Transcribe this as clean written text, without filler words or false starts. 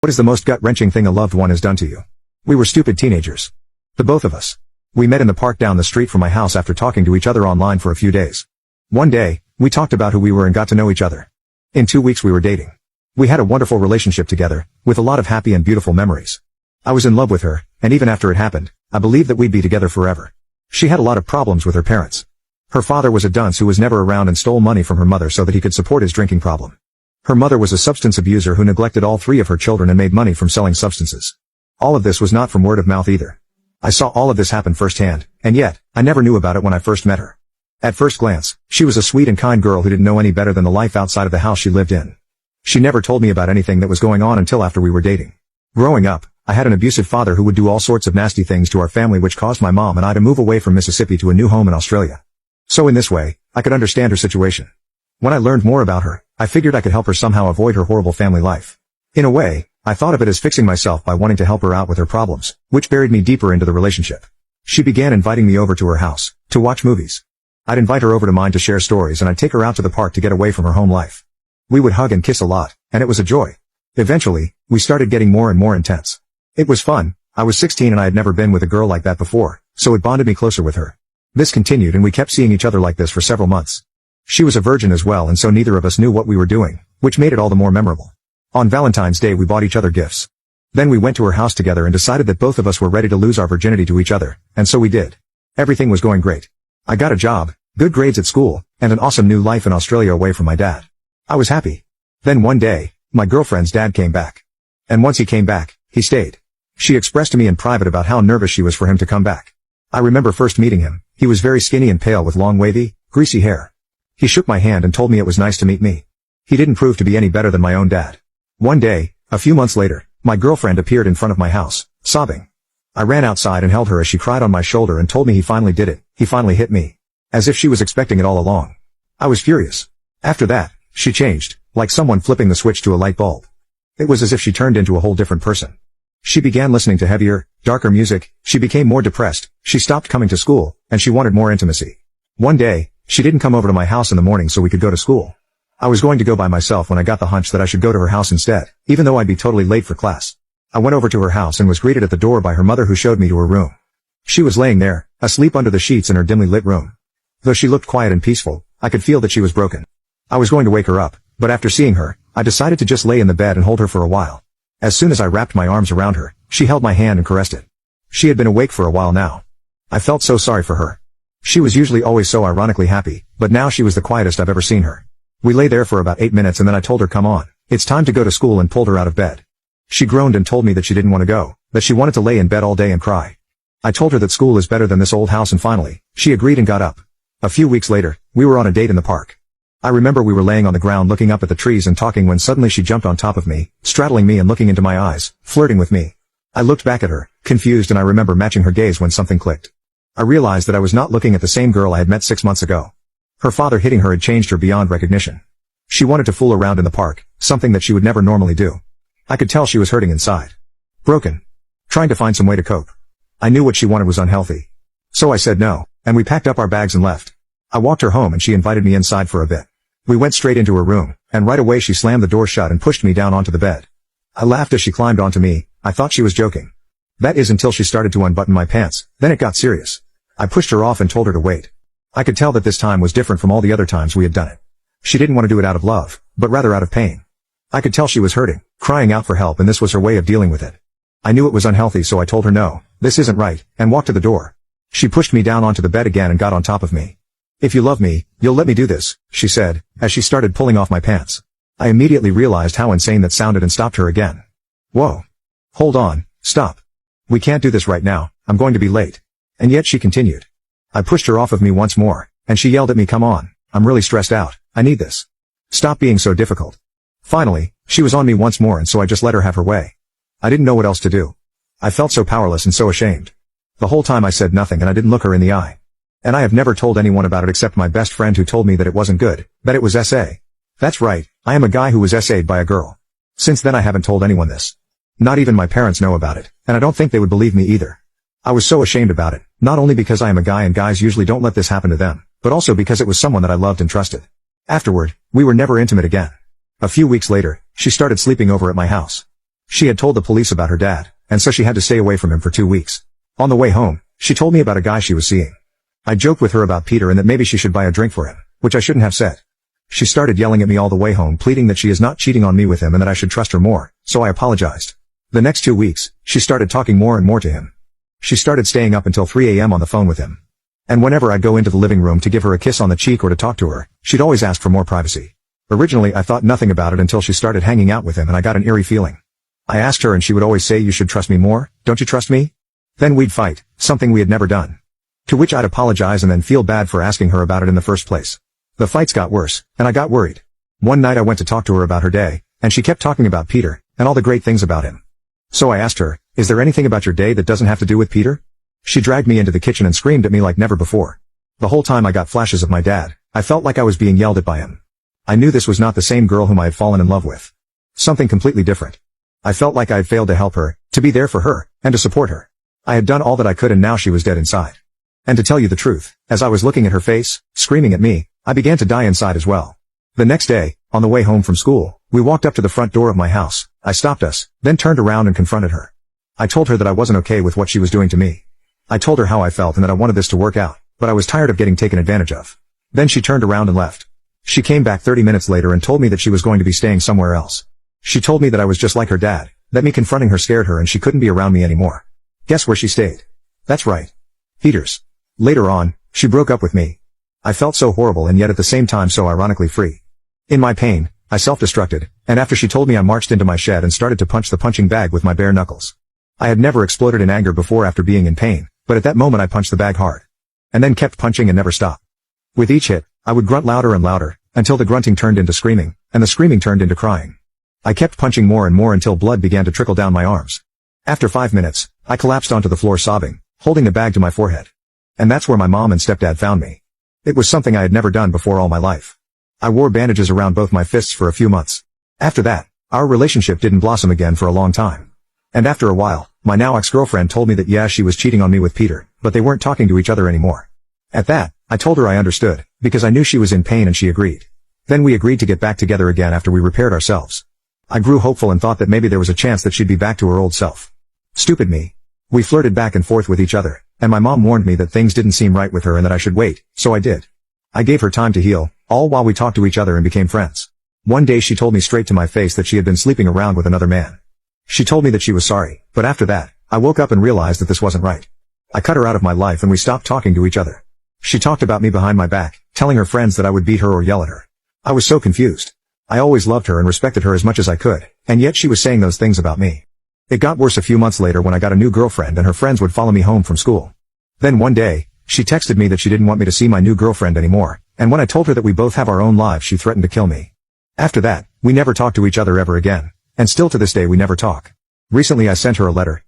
What is the most gut-wrenching thing a loved one has done to you? We were stupid teenagers. The both of us. We met in the park down the street from my house after talking to each other online for a few days. One day, we talked about who we were and got to know each other. In 2 weeks we were dating. We had a wonderful relationship together, with a lot of happy and beautiful memories. I was in love with her, and even after it happened, I believed that we'd be together forever. She had a lot of problems with her parents. Her father was a dunce who was never around and stole money from her mother so that he could support his drinking problem. Her mother was a substance abuser who neglected all 3 of her children and made money from selling substances. All of this was not from word of mouth either. I saw all of this happen firsthand, and yet, I never knew about it when I first met her. At first glance, she was a sweet and kind girl who didn't know any better than the life outside of the house she lived in. She never told me about anything that was going on until after we were dating. Growing up, I had an abusive father who would do all sorts of nasty things to our family which caused my mom and I to move away from Mississippi to a new home in Australia. So in this way, I could understand her situation. When I learned more about her, I figured I could help her somehow avoid her horrible family life. In a way, I thought of it as fixing myself by wanting to help her out with her problems, which buried me deeper into the relationship. She began inviting me over to her house, to watch movies. I'd invite her over to mine to share stories and I'd take her out to the park to get away from her home life. We would hug and kiss a lot, and it was a joy. Eventually, we started getting more and more intense. It was fun. I was 16 and I had never been with a girl like that before, so it bonded me closer with her. This continued and we kept seeing each other like this for several months. She was a virgin as well and so neither of us knew what we were doing, which made it all the more memorable. On Valentine's Day we bought each other gifts. Then we went to her house together and decided that both of us were ready to lose our virginity to each other, and so we did. Everything was going great. I got a job, good grades at school, and an awesome new life in Australia away from my dad. I was happy. Then one day, my girlfriend's dad came back. And once he came back, he stayed. She expressed to me in private about how nervous she was for him to come back. I remember first meeting him. He was very skinny and pale with long wavy, greasy hair. He shook my hand and told me it was nice to meet me. He didn't prove to be any better than my own dad. One day, a few months later, my girlfriend appeared in front of my house, sobbing. I ran outside and held her as she cried on my shoulder and told me he finally did it, he finally hit me. As if she was expecting it all along. I was furious. After that, she changed, like someone flipping the switch to a light bulb. It was as if she turned into a whole different person. She began listening to heavier, darker music, she became more depressed, she stopped coming to school, and she wanted more intimacy. One day, she didn't come over to my house in the morning so we could go to school. I was going to go by myself when I got the hunch that I should go to her house instead, even though I'd be totally late for class. I went over to her house and was greeted at the door by her mother who showed me to her room. She was laying there, asleep under the sheets in her dimly lit room. Though she looked quiet and peaceful, I could feel that she was broken. I was going to wake her up, but after seeing her, I decided to just lay in the bed and hold her for a while. As soon as I wrapped my arms around her, she held my hand and caressed it. She had been awake for a while now. I felt so sorry for her. She was usually always so ironically happy, but now she was the quietest I've ever seen her. We lay there for about 8 minutes and then I told her come on, it's time to go to school and pulled her out of bed. She groaned and told me that she didn't want to go, that she wanted to lay in bed all day and cry. I told her that school is better than this old house and finally, she agreed and got up. A few weeks later, we were on a date in the park. I remember we were laying on the ground looking up at the trees and talking when suddenly she jumped on top of me, straddling me and looking into my eyes, flirting with me. I looked back at her, confused, and I remember matching her gaze when something clicked. I realized that I was not looking at the same girl I had met 6 months ago. Her father hitting her had changed her beyond recognition. She wanted to fool around in the park, something that she would never normally do. I could tell she was hurting inside. Broken. Trying to find some way to cope. I knew what she wanted was unhealthy. So I said no, and we packed up our bags and left. I walked her home and she invited me inside for a bit. We went straight into her room, and right away she slammed the door shut and pushed me down onto the bed. I laughed as she climbed onto me. I thought she was joking. That is until she started to unbutton my pants, then it got serious. I pushed her off and told her to wait. I could tell that this time was different from all the other times we had done it. She didn't want to do it out of love, but rather out of pain. I could tell she was hurting, crying out for help, and this was her way of dealing with it. I knew it was unhealthy, so I told her no, this isn't right, and walked to the door. She pushed me down onto the bed again and got on top of me. If you love me, you'll let me do this, she said, as she started pulling off my pants. I immediately realized how insane that sounded and stopped her again. Whoa. Hold on, stop. We can't do this right now, I'm going to be late. And yet she continued. I pushed her off of me once more, and she yelled at me, come on, I'm really stressed out, I need this. Stop being so difficult. Finally, she was on me once more and so I just let her have her way. I didn't know what else to do. I felt so powerless and so ashamed. The whole time I said nothing and I didn't look her in the eye. And I have never told anyone about it except my best friend who told me that it wasn't good, that it was SA. That's right, I am a guy who was SA'd by a girl. Since then I haven't told anyone this. Not even my parents know about it, and I don't think they would believe me either. I was so ashamed about it, not only because I am a guy and guys usually don't let this happen to them, but also because it was someone that I loved and trusted. Afterward, we were never intimate again. A few weeks later, she started sleeping over at my house. She had told the police about her dad, and so she had to stay away from him for 2 weeks. On the way home, she told me about a guy she was seeing. I joked with her about Peter and that maybe she should buy a drink for him, which I shouldn't have said. She started yelling at me all the way home, pleading that she is not cheating on me with him and that I should trust her more, so I apologized. The next 2 weeks, she started talking more and more to him. She started staying up until 3 a.m. on the phone with him. And whenever I'd go into the living room to give her a kiss on the cheek or to talk to her, she'd always ask for more privacy. Originally I thought nothing about it until she started hanging out with him and I got an eerie feeling. I asked her and she would always say, "You should trust me more, don't you trust me?" Then we'd fight, something we had never done. To which I'd apologize and then feel bad for asking her about it in the first place. The fights got worse, and I got worried. One night I went to talk to her about her day, and she kept talking about Peter, and all the great things about him. So I asked her, "Is there anything about your day that doesn't have to do with Peter?" She dragged me into the kitchen and screamed at me like never before. The whole time I got flashes of my dad. I felt like I was being yelled at by him. I knew this was not the same girl whom I had fallen in love with. Something completely different. I felt like I had failed to help her, to be there for her, and to support her. I had done all that I could and now she was dead inside. And to tell you the truth, as I was looking at her face, screaming at me, I began to die inside as well. The next day, on the way home from school, we walked up to the front door of my house. I stopped us, then turned around and confronted her. I told her that I wasn't okay with what she was doing to me. I told her how I felt and that I wanted this to work out, but I was tired of getting taken advantage of. Then she turned around and left. She came back 30 minutes later and told me that she was going to be staying somewhere else. She told me that I was just like her dad, that me confronting her scared her and she couldn't be around me anymore. Guess where she stayed? That's right. Peter's. Later on, she broke up with me. I felt so horrible and yet at the same time so ironically free. In my pain, I self-destructed, and after she told me I marched into my shed and started to punch the punching bag with my bare knuckles. I had never exploded in anger before after being in pain, but at that moment I punched the bag hard. And then kept punching and never stopped. With each hit, I would grunt louder and louder, until the grunting turned into screaming, and the screaming turned into crying. I kept punching more and more until blood began to trickle down my arms. After 5 minutes, I collapsed onto the floor sobbing, holding the bag to my forehead. And that's where my mom and stepdad found me. It was something I had never done before all my life. I wore bandages around both my fists for a few months. After that, our relationship didn't blossom again for a long time. And after a while, my now ex-girlfriend told me that yeah, she was cheating on me with Peter, but they weren't talking to each other anymore. At that, I told her I understood, because I knew she was in pain and she agreed. Then we agreed to get back together again after we repaired ourselves. I grew hopeful and thought that maybe there was a chance that she'd be back to her old self. Stupid me. We flirted back and forth with each other, and my mom warned me that things didn't seem right with her and that I should wait, so I did. I gave her time to heal, all while we talked to each other and became friends. One day she told me straight to my face that she had been sleeping around with another man. She told me that she was sorry, but after that, I woke up and realized that this wasn't right. I cut her out of my life and we stopped talking to each other. She talked about me behind my back, telling her friends that I would beat her or yell at her. I was so confused. I always loved her and respected her as much as I could, and yet she was saying those things about me. It got worse a few months later when I got a new girlfriend and her friends would follow me home from school. Then one day, she texted me that she didn't want me to see my new girlfriend anymore, and when I told her that we both have our own lives she threatened to kill me. After that, we never talked to each other ever again, and still to this day we never talk. Recently I sent her a letter,